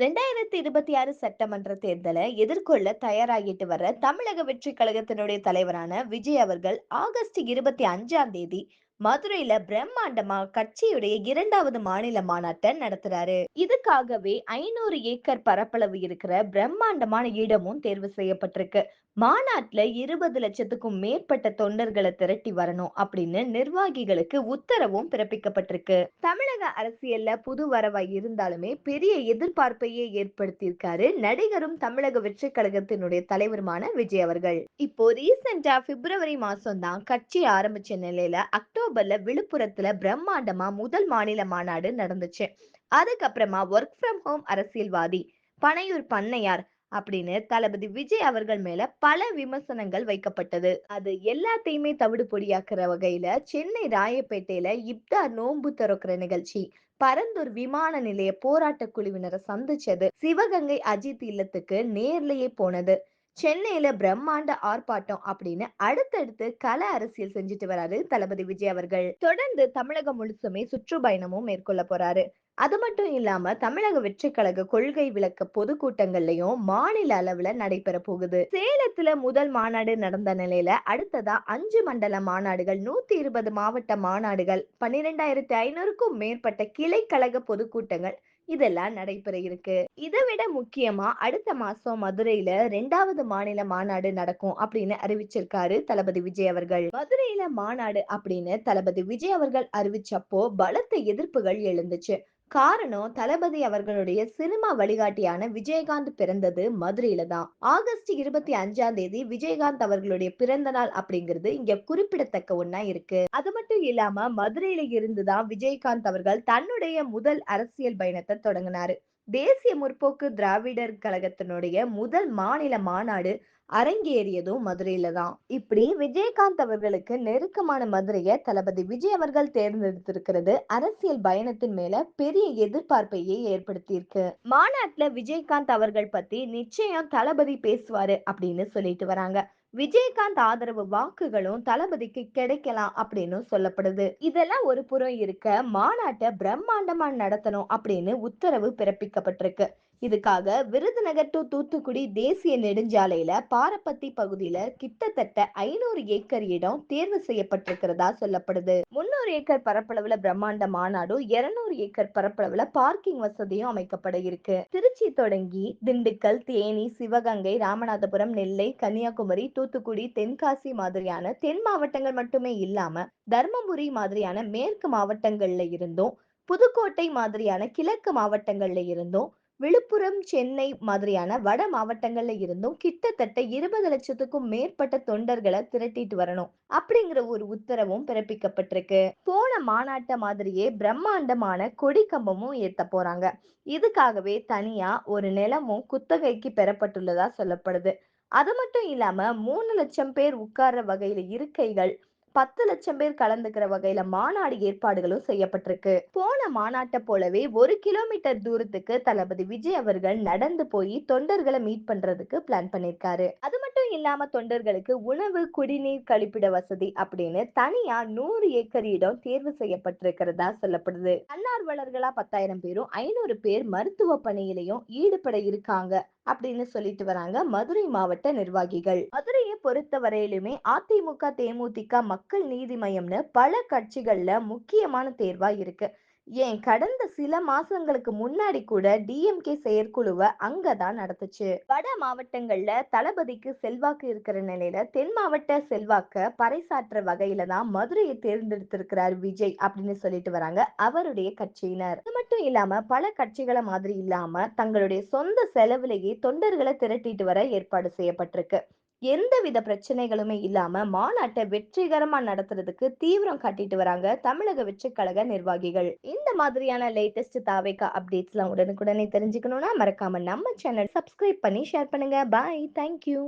2026 சட்டமன்ற தேர்தலை எதிர்கொள்ள தயாராகிட்டு வர தமிழக வெற்றி கழகத்தினுடைய தலைவரான விஜய் அவர்கள் ஆகஸ்ட் 25ஆம் தேதி மதுரையில பிரம்மாண்டமா கட்சியுடைய 2வது மாநில மாநாட்டை நடத்துறாரு. இதுக்காகவே 500 ஏக்கர் பரப்பளவு இருக்கிற பிரம்மாண்டமான இடமும் தேர்வு செய்யப்பட்டிருக்கு. மாநாட்டுல 20 லட்சத்துக்கும் மேற்பட்ட தொண்டர்களை திரட்டி வரணும் அப்படின்னு நிர்வாகிகளுக்கு உத்தரவும் பிறப்பிக்கப்பட்டிருக்கு. தமிழக அரசியல்ல புது வரவா இருந்தாலுமே பெரிய எதிர்பார்ப்பையே ஏற்படுத்தியிருக்காரு நடிகரும் தமிழக வெற்றி கழகத்தினுடைய தலைவருமான விஜய் அவர்கள். இப்போ ரீசெண்டா பிப்ரவரி மாசம் தான் கட்சி ஆரம்பிச்ச நிலையில அக்டோபர்ல விழுப்புரத்துல பிரம்மாண்டமா முதல் மாநில மாநாடு நடந்துச்சு. அதுக்கப்புறமா ஒர்க் ஃப்ரம் ஹோம் அரசியல்வாதி பனையூர் பண்ணையார் அப்படின்னு தளபதி விஜய் அவர்கள் மேல பல விமர்சனங்கள் வைக்கப்பட்டது. அது எல்லாத்தையுமே தவிடு பொடியாக்குற வகையில சென்னை ராயப்பேட்டையில இப்தார் நோன்பு திறக்கிற நிகழ்ச்சி, பரந்தூர் விமான நிலைய போராட்ட குழுவினரை சந்திச்சது, சிவகங்கை அஜித் இல்லத்துக்கு நேர்லயே போனது, சென்னையில பிரம்மாண்ட ஆர்ப்பாட்டம் அப்படின்னு அடுத்தடுத்து கள அரசியல் செஞ்சுட்டு வராரு தளபதி விஜய் அவர்கள். தொடர்ந்து தமிழகம் முழுசுமே சுற்றுப்பயணமும் மேற்கொள்ள போறாரு. அது மட்டும் இல்லாம தமிழக வெற்றி கழக கொள்கை விளக்க பொதுக்கூட்டங்கள்லயும் மாநில அளவுல நடைபெற போகுது. சேலத்துல முதல் மாநாடு நடந்த நிலையில அடுத்ததா 5 மண்டல மாநாடுகள், 120 மாவட்ட மாநாடுகள், 12,500க்கும் மேற்பட்ட கிளை கழக பொதுக்கூட்டங்கள் இதெல்லாம் நடைபெற இருக்கு. இதை விட முக்கியமா அடுத்த மாசம் மதுரையில 2வது மாநில மாநாடு நடக்கும் அப்படின்னு அறிவிச்சிருக்காரு தளபதி விஜய் அவர்கள். மதுரையில மாநாடு அப்படின்னு தளபதி விஜய் அவர்கள் அறிவிச்சப்போ பலத்த எதிர்ப்புகள் எழுந்துச்சு. காரணம், தளபதி அவர்களுடைய சினிமா வழிகாட்டியான விஜயகாந்த் பிறந்தது மதுரையில தான். ஆகஸ்ட் 25ஆம் தேதி விஜயகாந்த் அவர்களுடைய பிறந்த நாள் அப்படிங்கிறது இங்க குறிப்பிடத்தக்க ஒண்ணா இருக்கு. அது மட்டும் இல்லாம மதுரையில இருந்துதான் விஜயகாந்த் அவர்கள் தன்னுடைய முதல் அரசியல் பயணத்தை தொடங்கினாரு. தேசிய முற்போக்கு திராவிடர் கழகத்தினுடைய முதல் மாநில மாநாடு அரங்கேறியதும் மதுரையில தான். இப்படி விஜயகாந்த் அவர்களுக்கு நெருக்கமான மதுரையை தளபதி விஜய் அவர்கள் தேர்ந்தெடுத்திருக்கிறது அரசியல் பயணத்தின் மேல பெரிய எதிர்பார்ப்பையே ஏற்படுத்தியிருக்கு. மாநாட்டுல விஜயகாந்த் அவர்கள் பத்தி நிச்சயம் தளபதி பேசுவாரு அப்படின்னு சொல்லிட்டு வராங்க. விஜயகாந்த் ஆதரவு வாக்குகளும் தளபதிக்கு கிடைக்கலாம் அப்படின்னு சொல்லப்படுது. இதெல்லாம் ஒரு புறம் இருக்க, மாநாட்டை பிரம்மாண்டமா நடத்தணும் அப்படின்னு உத்தரவு பிறப்பிக்கப்பட்டிருக்கு. இதுக்காக விருதுநகர் டு தூத்துக்குடி தேசிய நெடுஞ்சாலையில பாரப்பத்தி பகுதியில கிட்டத்தட்ட 500 ஏக்கர் இடம் தேர்வு செய்யப்பட்டிருக்கிறதா சொல்லப்படுது. 300 ஏக்கர் பரப்பளவுல பிரம்மாண்ட மாநாடும், 200 ஏக்கர் பரப்பளவுல பார்க்கிங் வசதியும் அமைக்கப்பட இருக்கு. திருச்சி தொடங்கி திண்டுக்கல், தேனி, சிவகங்கை, ராமநாதபுரம், நெல்லை, கன்னியாகுமரி, தூத்துக்குடி, தென்காசி மாதிரியான தென் மாவட்டங்கள் மட்டுமே இல்லாம தர்மபுரி மாதிரியான மேற்கு மாவட்டங்கள்ல இருந்தும், புதுக்கோட்டை மாதிரியான கிழக்கு மாவட்டங்கள்ல இருந்தும், விழுப்புரம், சென்னை மாதிரியான வட மாவட்டங்கள்ல இருந்தும் கிட்டத்தட்ட 20 லட்சத்துக்கும் மேற்பட்ட தொண்டர்களை திரட்டிட்டு வரணும் அப்படிங்கிற ஒரு உத்தரவும் பிறப்பிக்கப்பட்டிருக்கு. போன மாநாட்ட மாதிரியே பிரம்மாண்டமான கொடி கம்பமும் ஏத்த போறாங்க. இதுக்காகவே தனியா ஒரு நிலமும் குத்தகைக்கு பெறப்பட்டுள்ளதா சொல்லப்படுது. அது மட்டும் இல்லாம 3 லட்சம் பேர் உட்கார்ற வகையில இருக்கைகள், 10 லட்சம் பேர் கலந்துக்கிற வகையில மாநாடு ஏற்பாடுகளும் செய்யப்பட்டிருக்கு. போன மாநாட்டை போலவே 1 கிலோமீட்டர் தூரத்துக்கு தளபதி விஜய் அவர்கள் நடந்து போய் தொண்டர்களை மீட் பண்றதுக்கு பிளான் பண்ணிருக்காரு. அது மட்டும் இல்லாம தொண்டர்களுக்கு உணவு, குடிநீர், கழிப்பிட வசதி அப்படின்னு தனியா 100 ஏக்கர் இடம் தேர்வு செய்யப்பட்டிருக்கிறதா சொல்லப்படுது. தன்னார்வலர்களா 10,000 பேரும், 500 பேர் மருத்துவ பணியிலையும் ஈடுபட இருக்காங்க அப்படின்னு சொல்லிட்டு வராங்க மதுரை மாவட்ட நிர்வாகிகள். மதுரையை பொறுத்த வரையிலுமே அதிமுக, தேமுதிக, மக்கள் நீதி மய்யம்னு பல கட்சிகள்ல முக்கியமான தேர்வா இருக்கு. ஏன் கடந்த சில மாசங்களுக்கு முன்னாடி கூட டிஎம்கே செயற்குழுவை அங்கதான் நடத்துச்சு. வட மாவட்டங்கள்ல தளபதிக்கு செல்வாக்கு இருக்கிற நிலையில தென் மாவட்ட செல்வாக்க பறைசாற்ற வகையில தான் மதுரையை தேர்ந்தெடுத்திருக்கிறார் விஜய் அப்படின்னு சொல்லிட்டு வராங்க அவருடைய கட்சியினர். அது மட்டும் இல்லாம பல கட்சிகளை மாதிரி இல்லாம தங்களுடைய சொந்த செலவிலேயே தொண்டர்களை திரட்டிட்டு வர ஏற்பாடு செய்யப்பட்டிருக்கு. எந்தவித பிரச்சனைகளுமே இல்லாம மாநாட்டை வெற்றிகரமா நடத்துறதுக்கு தீவிரம் காட்டிட்டு வராங்க தமிழக வெற்றிக் கழக நிர்வாகிகள். இந்த மாதிரியான லேட்டஸ்ட் தாவேகா அப்டேட்ஸ்லாம் உடனுக்குடனே தெரிஞ்சுக்கணும்னா மறக்காம நம்ம சேனல் சப்ஸ்கிரைப் பண்ணி ஷேர் பண்ணுங்க. பாய், தேங்க்யூ.